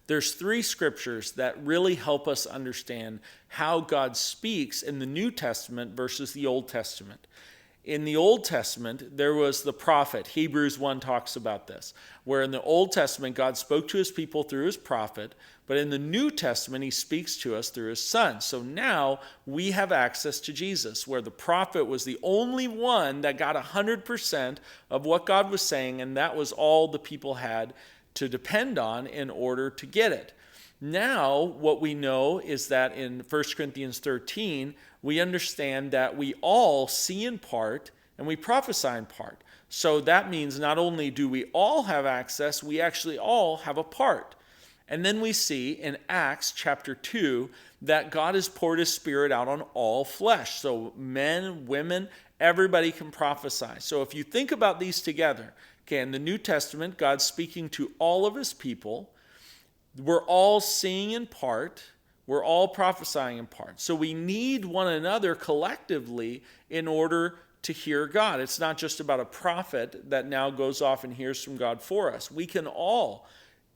There's three scriptures that really help us understand how God speaks in the New Testament versus the Old Testament. In the Old Testament, there was the prophet. Hebrews 1 talks about this, where in the Old Testament, God spoke to his people through his prophet, but in the New Testament, he speaks to us through his son. So now we have access to Jesus, where the prophet was the only one that got 100% of what God was saying, and that was all the people had to depend on in order to get it. Now, what we know is that in 1 Corinthians 13, we understand that we all see in part and we prophesy in part. So that means not only do we all have access, we actually all have a part. And then we see in Acts chapter 2 that God has poured his Spirit out on all flesh. So men, women, everybody can prophesy. So if you think about these together, okay, in the New Testament, God's speaking to all of his people. We're all seeing in part. We're all prophesying in part. So we need one another collectively in order to hear God. It's not just about a prophet that now goes off and hears from God for us. We can all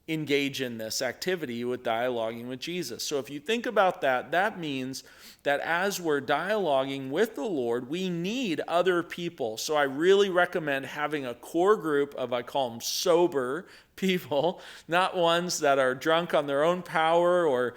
engage in this activity with dialoguing with Jesus. So if you think about that, that means that as we're dialoguing with the Lord, we need other people. So I really recommend having a core group of, I call them sober people, not ones that are drunk on their own power or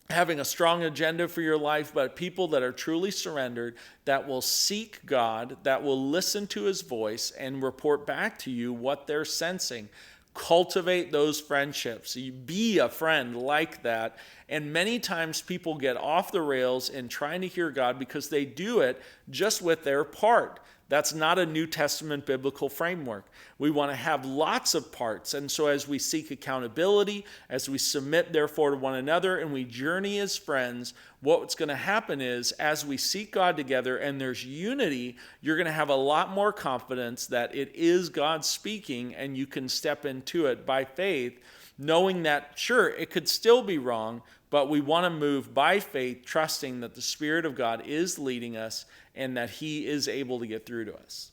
having a strong agenda for your life, but people that are truly surrendered, that will seek God, that will listen to his voice and report back to you what they're sensing. Cultivate those friendships. Be a friend like that. And many times people get off the rails in trying to hear God because they do it just with their part. That's not a New Testament biblical framework. We want to have lots of parts. And so as we seek accountability, as we submit therefore to one another, and we journey as friends, what's going to happen is as we seek God together and there's unity, you're going to have a lot more confidence that it is God speaking and you can step into it by faith, knowing that, sure, it could still be wrong, but we want to move by faith, trusting that the Spirit of God is leading us and that he is able to get through to us.